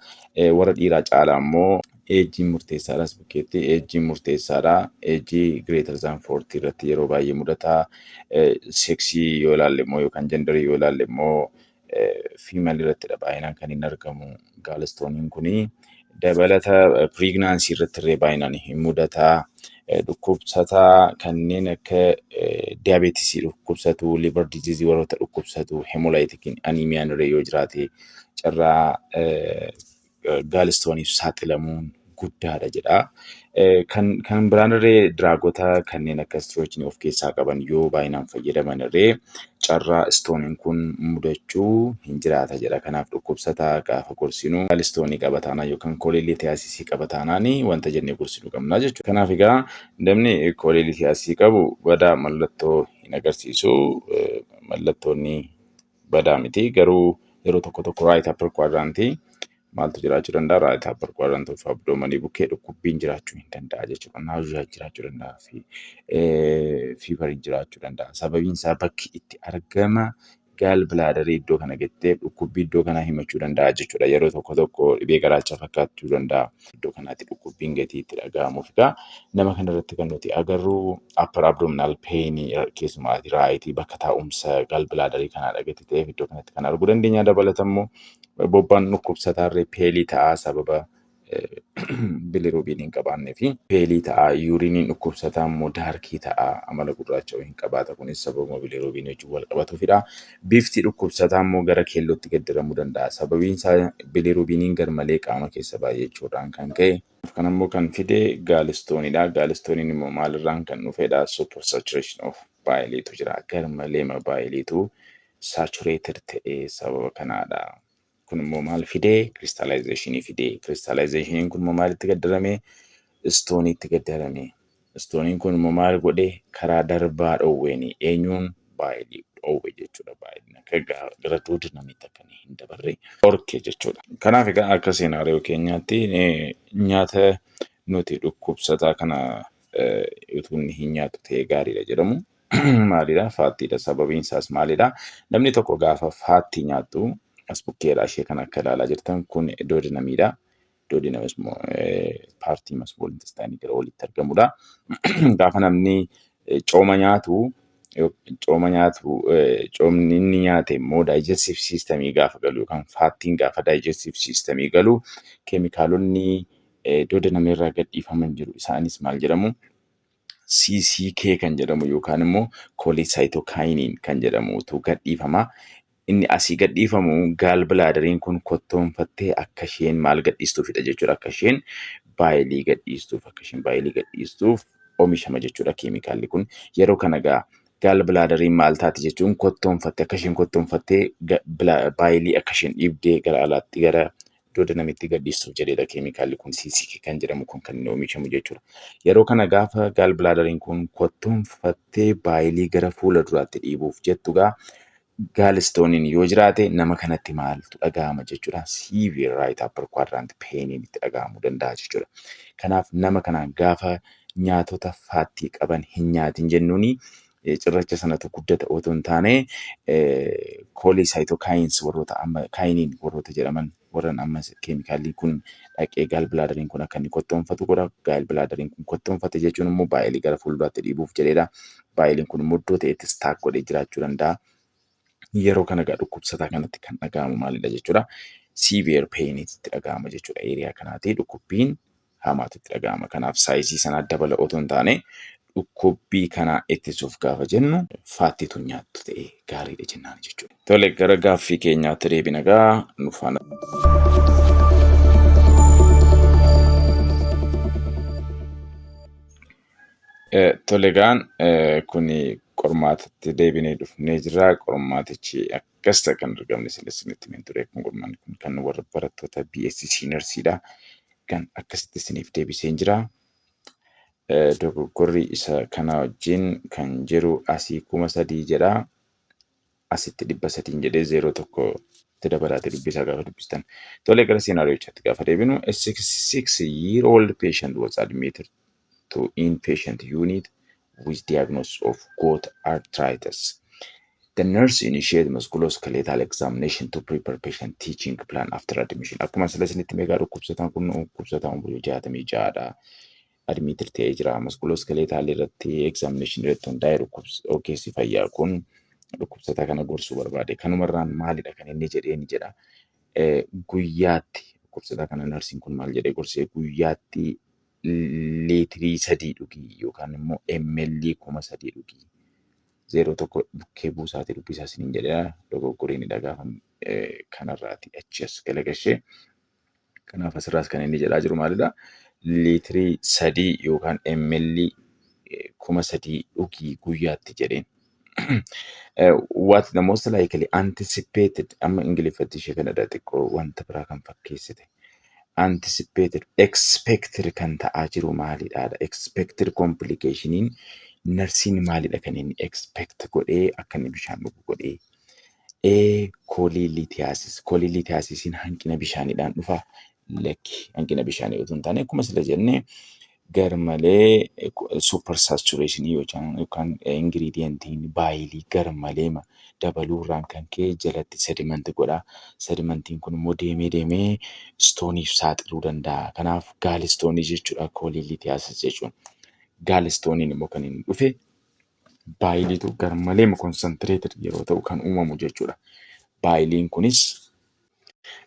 Warra dhiiraa caalaa immoo eejiin murteessaadhaas bukkeetti eejiin murteessaadha. Eejii greater than 40 irratti yeroo baay'ee mudata. Seksii yoo ilaalle immoo yookaan jendarii yoo ilaalle immoo fiimaal irrattidha baay'inaan kan inni argamu gaalstooniin kuni. Dabalata pregnancy irratti illee baay'inaan hin mudata. Dhukkubsataa kanneen akka diabeetisii dhukkubsatu, liver disease warroota dhukkubsatu, hemolytic anemiyaan irra yoo jiraate carraa gaalstooniif saaxilamuun guddaadha jedha. Kan biraan irree diraagota kanneen akka istiroojinii of keessaa qaban yoo baay'inaan fayyadaman irree carraa istooniin kun mudachuu hin jiraata jedha. Kanaaf dhukkubsataa gaafa gorsinu gaalstoonii qaba taanaan yookaan koolilitiyaasisii qaba taanaan wanta jennee gorsinuu qabna jechuudha. Kanaaf egaa namni koolilitiyaasisii qabu badaa mallattoo hin agarsiisu. Mallattoonni badaa miti garuu yeroo tokko right upper quadrantii maaltu jiraachuu danda'a? Right upper quadrant of abdomen bukkee dhukkubbiin jiraachuu hin danda'a jechuudha. Nausea jiraachuu danda'a fi fever jiraachuu danda'a. Sababiin isaa bakki itti argama gaal bilaadarii iddoo kana gettee dhukkubbii iddoo kanaa himachuu danda'a jechuudha. Yeroo tokko tokko dhibee garaachaa fakkaachuu danda'a. Iddoo kanaatti dhukkubbiin gatii itti dhaga'amuuf egaa nama kanarratti kan nuti agarru upper abdominal pain keessumaa raayitii bakka taa'umsa gaal bilaadarii kanaadha gati ta'eef iddoo kanatti kan arguu dandeenya. Dabalatammoo bobbaan dhukkubsataarree peelii ta'aa sababa bilirubiin hin qabaannee fi peelii ta'aa yuuriiniin dhukkubsataa immoo daarkii ta'aa amala gurraacha hin qabaata. Kunis sababa bilirubiin wajjin wal qabatuufidha. Bifti dhukkubsataa immoo gara keellootti gaddaramuu danda'a. Sababiin isaa bilirubiiniin garmalee qaama keessa baay'achuudhaan kan ka'e. Kan ammoo kan fide gaalistoonidha. Gaalistooniin immoo maalirraan kan dhufedha? Supersaturation of baay'iliitu jira. Garmalee baay'iliitu saturated ta'ee sababa kanaadha. Kun immoo maal fidee? Crystallization fidee. Crystallization kun immoo maalitti gaddarame? Stooniitti gaddarame. Stooniin kun immoo maal godhee? Karaa darbaa dhoowweeni. Eenyuun? Baay'ilii dhoowwe jechuudha. Baay'ilina akka gara duodenamiitti akka hin dabarre dhorke jechuudha. Kanaaf egaa akka seenaariyoo keenyaatti nyaata nuti dhukkubsataa kana utuu inni hin nyaatu ta'ee gaariidha jedhamu. Maalidha? Faattiidha. Sababiin isaas maalidha? Namni tokko gaafa faattii nyaattu as bukkeedha ishee kan akka ilaalaa jirtan kun duodenamiidha. Duodenamis immoo paartii small intestine gara olitti argamudha. Gaafa namni cooma nyaatu coomni inni nyaate immoo digestive systemii gaafa galu yookaan faattiin gaafa digestive systemii galu keemikaalonni duodenamii irraa gadhiifaman jiru. Isaanis maal jedhamu? CCK kan jedhamu yookaan immoo cholecystokinin kan jedhamutu gadhiifama. Inni asii gadhiifamu gaal bilaadariin kun kottoonfattee akka isheen maal gadhiistuufidha jechuudha. Akka isheen baay'ilii gadhiistuuf oomishama jechuudha keemikaalli kun. Yeroo kana gaal bilaadariin maal taati jechuun kottoonfattee akka isheen kottoonfattee baay'ilii akka isheen dhiibdee gara alaatti gara duodenamiitti gadhiistuuf jedheedha keemikaalli kun CCK kan jedhamu kun kan inni oomishamu jechuudha. Yeroo kana gaafa gaal bilaadariin kun kottoonfattee baay'ilii gara fuula duraatti dhiibuuf jettugaa gaalistooniin yoo jiraate nama kanatti maaltu dhaga'ama jechuudha. Severe right upper quadrant painiin itti dhaga'amuu danda'a jechuudha. Kanaaf nama kanaan gaafa nyaatota faattii qaban hin nyaatin jennuuni cirracha sanatu guddata otoo hin taane cholecystokines warroota amma kaayiniin warroota jedhaman warran amma keemikaalli kun dhaqee gaal bilaadariin kun akka inni kottoonfatu godha. Gaal bilaadariin kun kottoonfate jechuun immoo baay'ilii gara fuulduraatti dhiibuuf jedheedha. Baay'iliin kun immoo iddoo ta'etti staak godhee jiraachuu danda'a. Yeroo kana dhukkubsataa kanatti kan dhaga'amu maalidha jechuudha. Severe pain itti dhaga'ama jechuudha. Eeriyaa kanaatti dhukkubbiin hamaatu itti dhaga'ama. Kanaaf saayizii sanaa dabala otoo hin taane dhukkubbii kana ittisuuf gaafa jennu faattiitu nyaattu ta'ee gaariidha jennaan jechuudha. Tole gara gaaffii keenyaatti deebina gaa nu faana. Tole gaan kuni qormaatatti deebinee dhufnee jira. Qormaatichi akkas ta'e kan argamne isinitti himin ture. Kun qormaanni kun kan warra barattoota BSc Nursiidha. Kan akkasitti isiniif deebisee jira. Dogoggorri isa kana wajjin kan jiru asii 3,000 jedha. Asitti 300 jedhee 01 itti dabalaatee dubbisaa gaafa dubbistan. Tole gara seenaariyochaatti gaafa deebinu a 66-year-old patient was admitted to inpatient unit with diagnosis of gout arthritis. The nurse initiated musculoskeletal examination to prepare patient teaching plan after admission. Akkuma isinitti meegaa dhukkubsataan kun dhukkubsataa umurii 66dha. Admitted ta'ee jira. Musculoskeletal irratti examination irratti hundaa'ee ogeessi fayyaa kun dhukkubsataa kana gorsuu barbaade. Kanumarraan maalidha kan inni jedhee ni jedha. Guyyaatti dhukkubsataa kana narsiin kun maal jedhee gorsee guyyaatti liitirii 3 dhugii yookaan immoo ml 3,000 dhugii. 01 bukkee buusaati dubbisaa isiniin jedha. Dogoggoriinidha gaafa kanarraati achi as galagashee. Kanaaf asirraas kan inni jedhaa jiru maalidha? Liitirii 3 yookaan ml 3,000 dhugii guyyaatti jedheen. What the most likely anticipated amma ingiliffatti ishee kanadha xiqqoo wanta biraa kan fakkeessite. Anticipated expected kan ta'aa jiru maalidha? Expected complicationiin narsiin maalidha kan inni expect godhee akka inni bishaan dhugu godhee. Kolilitiasis. Kolilitiasisiin hanqina bishaanidhaan dhufa. Lakki hanqina bishaanii otoo hin taane akkuma sila jennee garmalee super saturation yookaan ingiriidiyentiin baayilii garmalee dabaluurraan kan ka'e jalatti sedimanti godha. Sedimantiin kun immoo deemee stooniif saaxiluu danda'a. Kanaaf gaalistoonii jechuudha koolilitiyaasiis jechuun. Gaalistooniin immoo kan inni dhufe baayiliitu garmalee konsantireeted yeroo ta'u kan uumamu jechuudha. Baayiliin kunis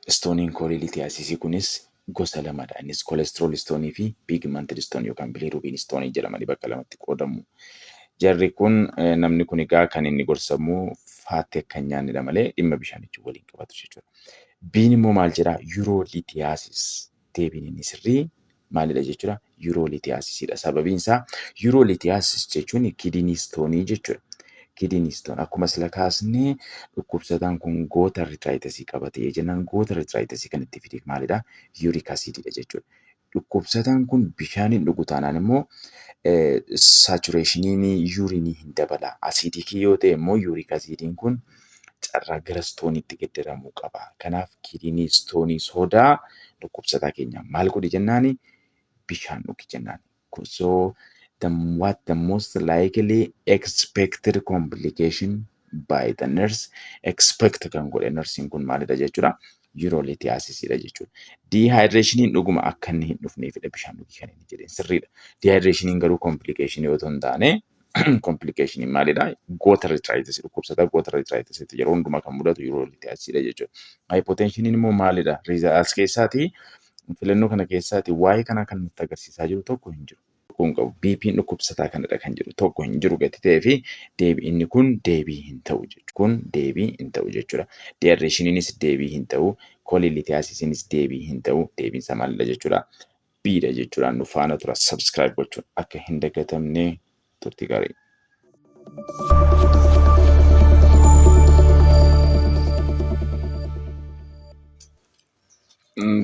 stooniin koolilitiyaasisii kunis gosa lamadha. Innis kolesterool istoonii fi piigmented istoonii yookaan bilirubiin istoonii jedhamanii bakka lamatti qoodamu. Jarri kun namni kun egaa kan inni gorsamu faatti akka hin nyaannedha malee dhimma bishaanichi waliin qabatu jechuudha. Biin immoo maal jedhaa? Yuroolitiyaasis. Deebiin inni sirrii maalidha jechuudha? Yuroolitiyaasisidha. Sababiin isaa yuroolitiyaasis jechuun kidinii istoonii jechuudha. Kidney stone akkuma sila kaasnee dhukkubsataan kun goota arthritis qabatee jennaan goota arthritis kan itti fide maalidha? Uric acididha jechuudha. Dhukkubsataan kun bishaaniin dhugu taanaan immoo saachuraashiniin yuurinii hin dabala. Asiidikii yoo ta'e immoo uric acidiin kun carraa gara stooniitti geeddaramuu qaba. Kanaaf kidney stoonii sodaa dhukkubsataa keenya maal godhi jennaani? Bishaan dhugi jennaani. So what the most likely expected complication by the nurse expect kan godhe nursiin kun maalidha jechuudha? Yuroolitiyaasisidha jechuudha. Dehydratiniin dhuguma akka inni hin dhufneefidha bishaan dhugii kan inni jedheen sirriidha. Dehydratiniin garuu complication yoo ta'u hin taane complication maalidha? Goota arthritis dhukkubsataa goota arthritis yeroo hundumaa kan mudatu yuroolitiyaasisidha jechuudha. Hypotentioniin immoo maalidha? Results keessaati filannoo kana keessaati waa'ee kana kan nutti agarsiisaa jiru tokko hin jiru. Kun qabu BP'n dhukkubsataa kanadha kan jiru tokko hin jiru gati ta'ee fi deebiin kun deebii hin ta'u jechuudha. Kun deebii hin ta'u jechuudha. Dehydratiniinis deebii hin ta'u, koolilitiyaasisiinis deebii hin ta'u, deebiin isaa maalidha jechuudha? Bidha jechuudha. Nu faana tura subscribe gochuun akka hin dagatamne turtii gaarii.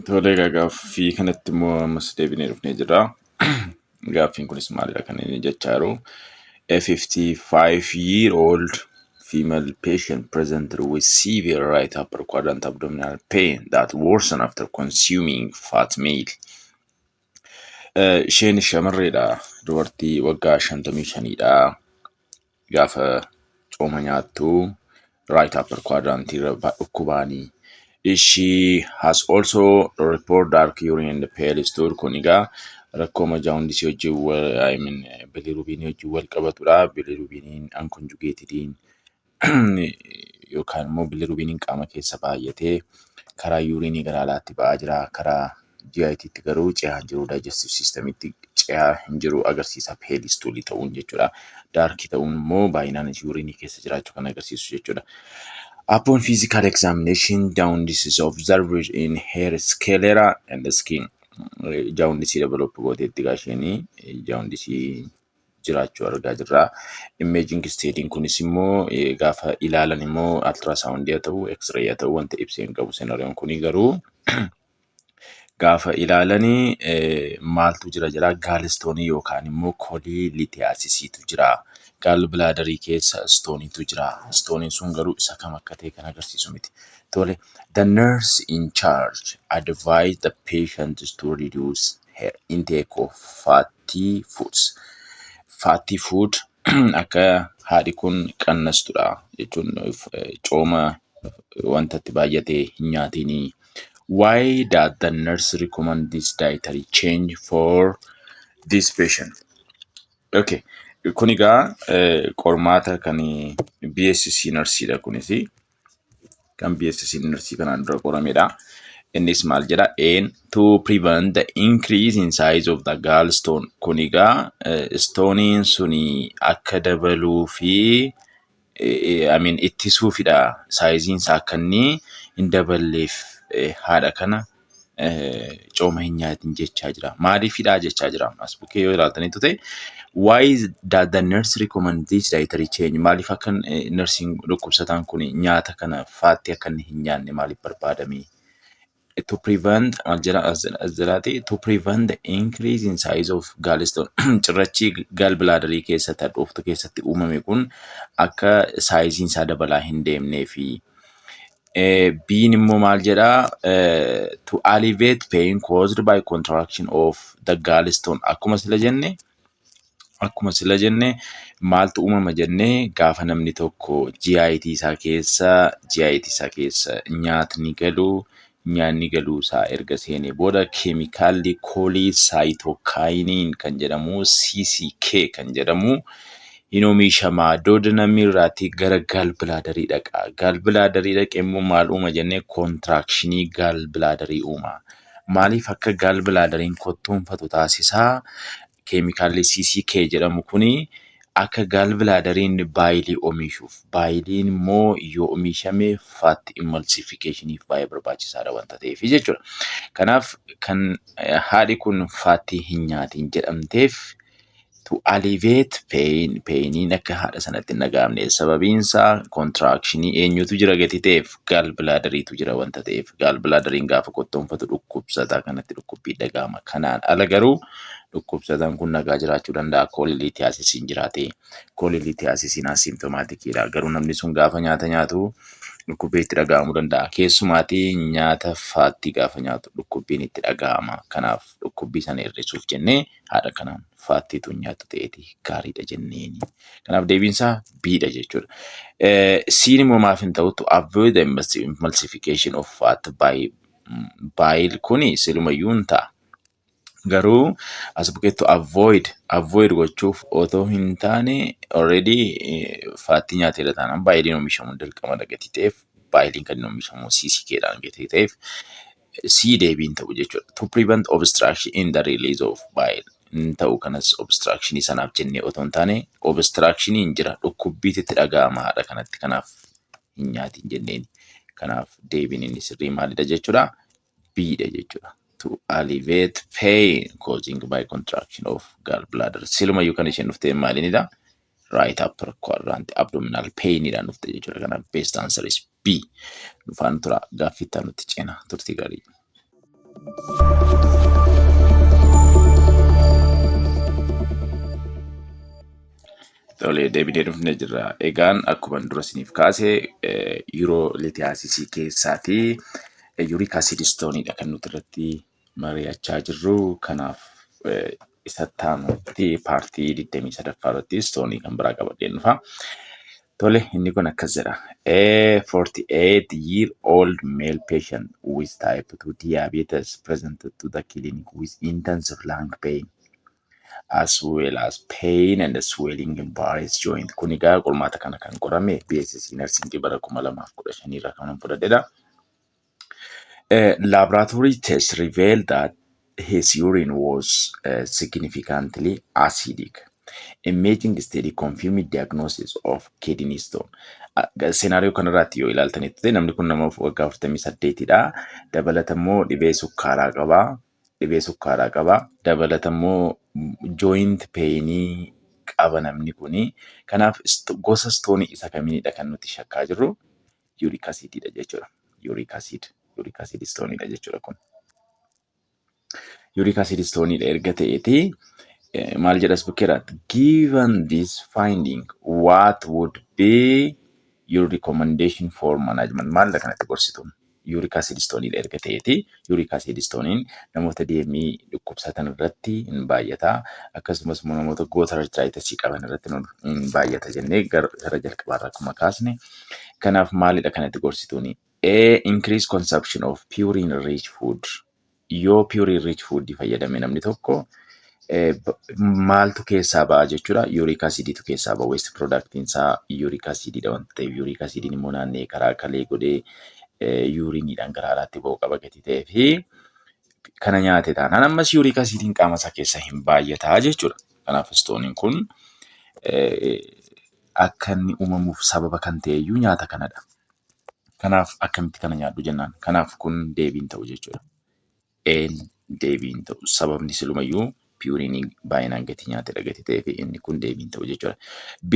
Tolee gaaffii kanatti immoo ammas deebinee dhufnee jirra. Gaaffiin kunis maalidha kan inni jechaa jiru? A 55-year-old female patient presented with severe right upper quadrant abdominal pain that worsened after consuming fat meal. Isheen shamarreedha. Dubartii waggaa 55dha. Gaafa cooma nyaattu right upper quadrant irra dhukkubaanii. She has also reported dark urine in the pale stool. Kun egaa rakkoo jaawundisii wajjin bilirubiinii wajjin wal qabatudha. Bilirubiiniin unconjugatediin yookaan immoo bilirubiiniin qaama keessa baay'atee karaa yuuriinii gara alaatti ba'aa jira. Karaa GITtti garuu ce'aa hin jiru. Digestive systemitti ce'aa hin jiru agarsiisa pale stool ta'uun jechuudha. Darkii ta'uun immoo baay'inaan yuuriinii keessa jiraachuu kan agarsiisu jechuudha. Upon physical examination, jaundice is observed in hair, sclera, and the skin. Jaundice develop gooteetti gaasheenii jaundice jiraachuu argaa jirra. Imaging stadiin kunis immoo gaafa ilaalan immoo ultrasound haa ta'u, x-ray haa ta'u wanta ibseen qabu senaariyoon kuni garuu gaafa ilaalanii maaltu jira gaalistoonii yookaan immoo koolilitiyaasisiitu jira. Gallbladderii keessa stooniitu jira. Stooniin sun garuu isa kam akka ta'e kan agarsiisu miti. Tole, the nurse in charge advised the patient to reduce her intake of fatty foods. Fatty food akka haadhi kun qannastudha jechuun cooma wanta itti baay'atee hin nyaatinii. Why does the nurse recommend this dietary change for this patient? Okay. Kun egaa qormaata kan BSc nursiidha kunisi. Kan BSc nursii kanaan dura qoramedha. Innis maal jedha? And to prevent the increase in size of the gallstone. Kun egaa stooniin suni akka dabaluu fi ittisuufidha. Saayiziin isaa akka inni hin daballeef haadha kana cooma hin nyaatin jechaa jira. Maaliifidha jechaa jira? As bukkee yoo ilaaltaniitu ta'e why does the nurse recommend this dietary change? Maaliif akka nursiin dhukkubsataan kun nyaata kana faatti akka inni hin nyaanne maaliif barbaadame? To prevent to prevent the increase in size of gallstone. Cirrachi gallbladderii keessatti hadhooftu keessatti uumame kun akka saayiziin isaa dabalaa hin deemnee fi B'n immoo maal jedhaa? To alleviate pain caused by contraction of the gallstone. Akkuma sila jenne maaltu uumama jennee gaafa namni tokko GIT isaa keessa nyaanni galuu isaa erga seenee booda keemikaalli koolisaayitookaayiniin kan jedhamu CCK kan jedhamu hin oomishamaa. Doodinamii irraatii gara gaalbilaadarii dhaqa. Gaalbilaadarii dhaqee immoo maal uuma jennee koontiraakshinii gaalbilaadarii uuma. Maaliif akka gaalbilaadariin kottoonfatu taasisaa? Keemikaalli CCK jedhamu kuni akka gaalbilaadariin baayilii oomishuuf. Baayiliin immoo yoo oomishame fat emulsificationif baay'ee barbaachisaadha wanta ta'eef jechuudha. Kanaaf kan haadhi kun faatii hin nyaatin jedhamteef to alleviate painiin akka haadha sanatti hin dhaga'amne. Sababiin isaa kontirakshinii eenyutu jira gati ta'eef gaalbilaadariitu jira wanta ta'eef gaalbilaadariin gaafa kottoonfatu dhukkubsataa kanatti dhukkubbii dhaga'ama. Kanaan ala garuu dhukkubsataan kun nagaa jiraachuu danda'a. Kooliliitiyaasisiin jiraate. Kooliliitiyaasisiin asiimtomaatikiidha. Garuu namni sun gaafa nyaata nyaatu dhukkubbii itti dhaga'amuu danda'a. Keessumaatii nyaata faattii gaafa nyaatu dhukkubbiin itti dhaga'ama. Kanaaf dhukkubbii sana hir'isuuf jennee haadha kanaan faattiitu nyaatu ta'eeti gaariidha jenneeni. Kanaaf deebiinsaa B'dha jechuudha. C'n immoo maaf hin ta'u? To avoid the emulsification of fat by bile kuni silumayyuu hin ta'a. Garuu as bukkeetti avoid gochuuf otoo hin taane already faattii nyaateera taanaan baayiliin oomishamuu dirqama gati ta'eef baayiliin kan inni oomishamu CCKdhaan gati ta'eef C deebiin ta'u jechuudha. To prevent obstruction in the release of bile. Ta'u kanas obstructionii sanaaf jennee otoo hin taane obstructioniin jira dhukkubbiitti dhaga'ama haadha kanatti kanaaf hin nyaatin jenneeni. Kanaaf deebiin inni sirrii maalidha jechuudha? B'dha jechuudha. To alleviate pain causing by contraction of gallbladder. Silumayyuu kan isheen dhufte maalinidha? Right upper quadrant abdominal painidhaan dhufte jechuudha. Kanaaf best answer is B. Dhufaan tura gaaffittaa nutti ceena turtii gaarii. Tole deebinee dhufnee jirra. Egaan akkuma dura isiniif kaase yuroolitiyaasisii keessaatii yuuriik asiidistooniidha kan nuti irratti mari'achaa jirru. Kanaaf isa taanutti paartii 23ffaa irratti istoonii kan biraa qabadheen dhufa. Tole inni kun akkas jedha. A 48-year-old male patient with type 2 diabetes presented to the clinic with intensive lung pain as well as pain and swelling in various joint. Kunigaa qormaata kana kan qorame BSc Nursing bara 2015 irraa kan fudhadheedha. Laboratory tests revealed that his urine was significantly acidic. Imaging study confirmed diagnosis of kidney stone. Scenario kanarratti yoo ilaaltanitti namni kun nama waggaa 48dha. Dabalatammoo dhibee sukkaaraa qaba. Dabalatammoo joint painii qaba namni kuni. Kanaaf gosa stoonii isa kamiinidha kan nuti shakkaa jirru? Uric acididha jechuudha. Uric acid stooniidha jechuudha kun. Uric acid stooniidha erga ta'eeti maal jedhas bukkeeraatti. Given this finding, what would be your recommendation for management? Maal kanatti gorsituun? Uric acid stooniidha erga ta'eeti. Uric acid stooniin namoota deemii dhukkubsatan irratti hin baay'ata. Akkasumas namoota goota arthritis qaban irratti hin baay'ata jennee gara jalqabaarraa akkuma kaasne. Kanaaf maalidha kanatti gorsituuni? A increased consumption of purine rich food. Yoo purine rich food fayyadame namni tokko maaltu keessaa ba'a jechuudha? Uric aciditu keessaa ba'a. Waste productiin isaa uric acididha wanta ta'eef uric acidiin immoo naannee karaa kalee godhee uriniidhaan gara alaatti ba'uu qaba gati ta'ee fi kana nyaate taanaan ammas uric acidiin qaama isaa keessa hin baay'ataa jechuudha. Kanaaf stooniin kun akka inni uumamuuf sababa kan ta'eyyuu nyaata kanadha. Kanaaf akkamitti kana nyaadhu jennaan? Kanaaf kun deebiin ta'u jechuudha. Deebiin ta'u sababni silumayyuu purine baay'inaan gati nyaatedha gati ta'ee fi inni kun deebiin ta'u jechuudha. B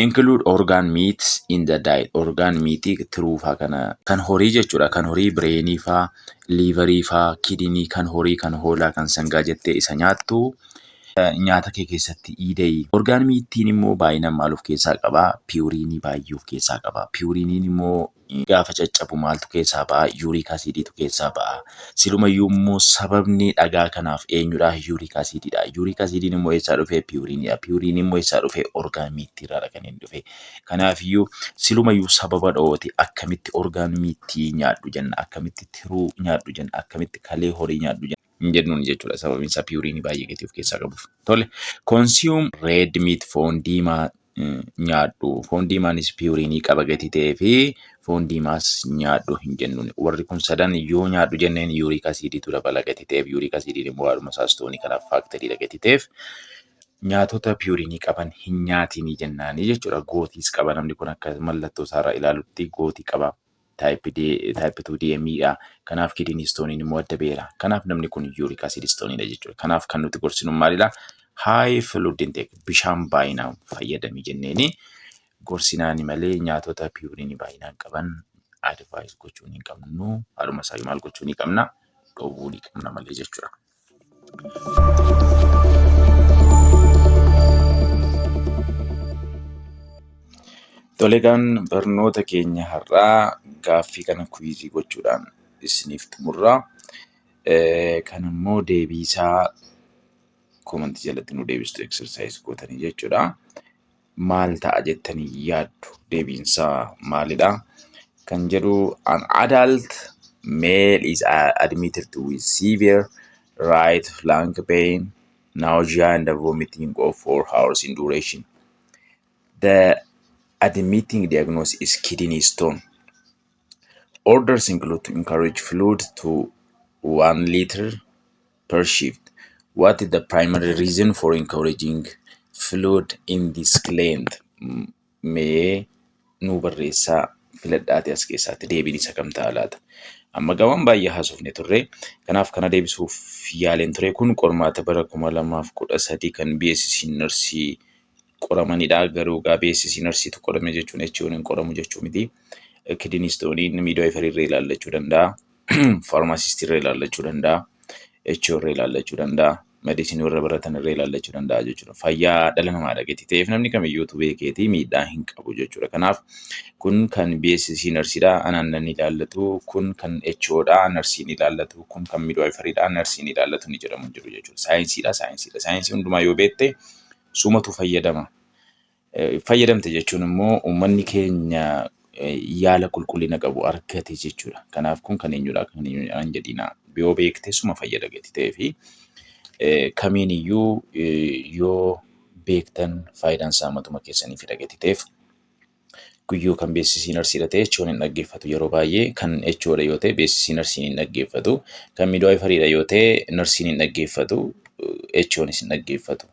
include organ meats in the diet. Organ meatii tiruufaa kan horii jechuudha. Kan horii bireenii faa, liivarii faa, kidnii kan horii, kan hoolaa, kan sangaa jettee isa nyaattu nyaata kee keessatti iideeyi. Organ meatiin immoo baay'inaan maal of keessaa qaba? Purine baay'ee of keessaa qaba. Puriniin immoo gaafa caccabu maaltu keessaa ba'a? Yuuriik asiidiitu keessaa ba'a. Silumayyuu immoo sababni dhagaa kanaaf eenyudha? Yuuriik asiidiidha. Yuuriik asiidiin immoo eessaa dhufee? Piyuuriinidha. Piyuuriin immoo eessaa dhufee? Orgaanimiittiirraa kan inni dhufe. Kanaafiyyuu silumayyuu sababa dho'ooti akkamitti orgaanimiittii nyaadhu jenna? Akkamitti tiruu nyaadhu jenna? Akkamitti kalee horii nyaadhu jenna? Hin jennuun jechuudha. Sababiin isaa piyuuriinii baay'ee gatii of keessaa qabuuf. Tole. Consume red meat, foon diimaa nyaadhu. Foon diimaanis piyuuriinii qaba gatii ta'ee fi foon diimaas nyaadhu hin jennuun. Warri kun sadan yoo nyaadhu jenneen yuuriik asiidiitu dabala gatii ta'eef yuuriik asiidiin immoo haadhuma saastoonii kanaaf faaktariidha gatii ta'eef nyaatota piyuuriinii qaban hin nyaatinii jennaanii jechuudha. Gootiis qaba namni kun akka mallattoo isaarraa ilaalutti gootii qaba. Taayippii 2 DM'dha. Kanaaf kidnii stooniin immoo adda beera. Kanaaf namni kun yuuriik asiidii stooniidha jechuudha. Kanaaf kan nuti gorsinu maalidha? High fluid intake bishaan baay'inaan fayyadamii jenneeni gorsinaani malee nyaatota piyuuriinii baay'inaan qaban advaayis gochuu hin qabnu. Haadhuma isaa maal gochuu ni qabna? Dhoowwuu ni qabna malee jechuudha. Toleegaan barnoota keenya har'aa gaaffii kana kuwiizii gochuudhaan isiniif xumurra. Kan immoo deebii isaa koomentii jalatti nu deebistu exercise gootanii jechuudha. Maal ta'a jettanii yaaddu? Deebiin isaa maalidha? Kan jedhu an adult male is admitted with severe right flank pain, nausea and vomiting of 4 hours in duration. The admitting diagnosis is kidney stone. Orders include to encourage fluid to 1 liter per shift. What is the primary reason for encouraging fluid in this gland? Mee nu barreessaa filadhaati as keessaatti deebiin isa kam ta'a laata? Amma gawaan baay'ee haasofne turre. Kanaaf kana deebisuuf yaaleen ture kun qormaata bara 2013 kan BSc Nursing qoramanidha. Garuu BSc Nursingtu qorame jechuun jechuun hin qoramu jechuu miti. Kidney stooniin midwifery irra ilaallachuu danda'a. Pharmacist irra ilaallachuu danda'a. HO irra ilaallachuu danda'a. Medicine warra baratan irra ilaallachuu danda'a jechuudha. Fayyaa dhala namaadha gatii ta'eef namni kamiyyuu beekeetii miidhaa hin qabu jechuudha. Kanaaf kun kan BSc Nursingdha. Anaan ilaallatu. Kun kan HOdha. Nursiin ilaallatu. Kun kan midwiferydha. Nursiin ilaallatu ni jedhamu jiru jechuudha. Saayinsiidha. Saayinsii hundumaa yoo beekte sumatu fayyadama. Fayyadamte jechuun immoo uummanni keenya yaala qulqullina qabu argate jechuudha. Kanaaf kun kan eenyudha? Kan eenyudhaan jedhina. Yoo beekte suma fayyada gatii ta'ee fi kamiin iyyuu yoo beektan faayidaan isaa matuma keessanii fida gatii ta'eef guyyuu kan BSc Nursingdha ta'e HO'n hin dhaggeeffatu yeroo baay'ee. Kan HOdha yoo ta'e BSc Nursing hin dhaggeeffatu. Kan midwiferydha yoo ta'e Nursing hin dhaggeeffatu. HO'nis hin dhaggeeffatu.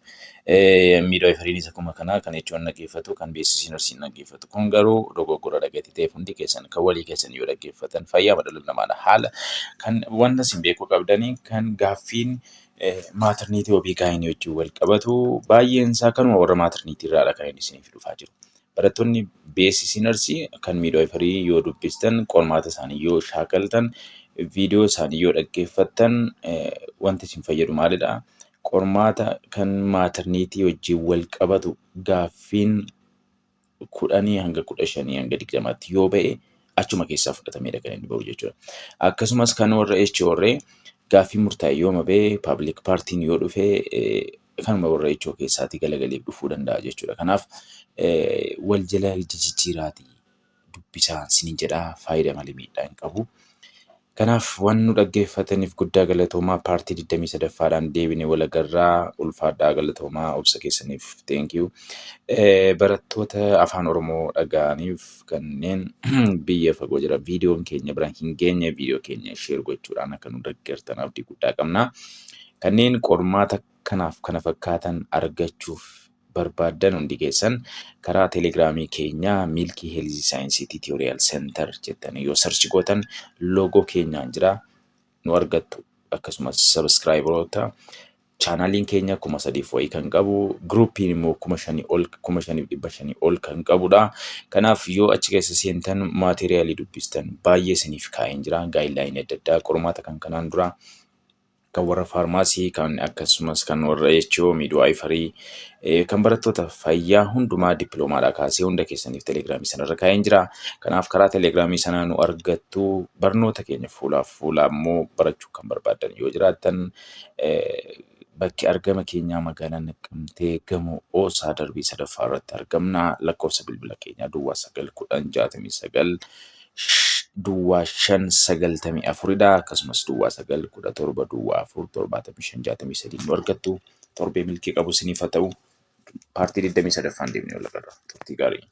Midwiferyin isa kuma kanaa kan HO'n dhaggeeffatu, kan BSc Nursing dhaggeeffatu. Kun garuu dogoggora gatii ta'eef hundi keessan kan walii keessan yoo dhaggeeffatan fayyaa dhala namaadha. Haala kan wanta isin beekuu qabdanii kan gaaffiin maaterniitii wabii gaa'inii wajjin wal qabatu baay'een isaa kanuma warra maaterniitii irraadha kan inni isiniif dhufaa jiru. Barattoonni BSc Nursing kan midwifery yoo dubbistan qormaata isaanii yoo shaakaltan viidiyoo isaanii yoo dhaggeeffattan wanti isin fayyadu maalidha? Qormaata kan maaterniitii wajjin wal qabatu gaaffiin 10 hanga 15 hanga 20 yoo ba'e achuma keessaa fudhatameedha kan inni ba'u jechuudha. Akkasumas kan warra HOrree gaaffii murtaa'e yoo mabee public partiin yoo dhufe kanuma warra HO keessaatti galagalee dhufuu danda'a jechuudha. Kanaaf wal jala jijjiiraatii dubbisaan sinin jedhaa faayidaa malee miidhaa hin qabu. Kanaaf waan nu dhaggeeffataniif guddaa galatoomaa. Paartii 23ffaadhaan deebine wal agarraa. Ulfaadhaa galatoomaa obsa keessaniif thank you. Barattoota afaan Oromoo dhaga'aniif kanneen biyya fagoo jira viidiyoon keenya biraan hin geenye viidiyoo keenya share gochuudhaan akka nu deeggartan abdii guddaa qabna. Kanneen qormaata kanaaf kana fakkaatan argachuuf barbaaddan hundi keessan karaa telegiraamii keenya Milkii Health Science Tutorial Center jettanii yoo search gootan loogoo keenyaan jira nu argattu. Akkasumas subscriberoota chaanaliin keenya 3,000 wayii kan qabu, groupiin immoo 5,000 ol 5,500 ol kan qabudha. Kanaaf yoo achi keessa seentan maateriaalii dubbistan baay'ee isiniif kaa'een jira. Gaayidlaayinii adda addaa qormaata kan kanaan dura kan warra faarmaasii, kan akkasumas kan warra HO, midwaayifarii, kan barattoota fayyaa hundumaa dippiloomaadhaa kaasee hunda keessaniif telegiraamii sanarra kaa'een jira. Kanaaf karaa telegiraamii sanaa nu argattu. Barnoota keenya fuulaaf fuulaa immoo barachuu kan barbaadan yoo jiraattan bakki argama keenyaa magaalaa Naqqamtee gamoo Oosaa darbii sadaffaa irratti argamna. Lakkoofsa bilbila keenyaa Duwwaa 91069 Duwwaa 594dha. Akkasumas Duwwaa 917 Duwwaa 47563 nu argattu. Torbee milkii qabu isiniif haa ta'u. Paartii 23ffaan deemnee ol agarra. Turtii gaarii.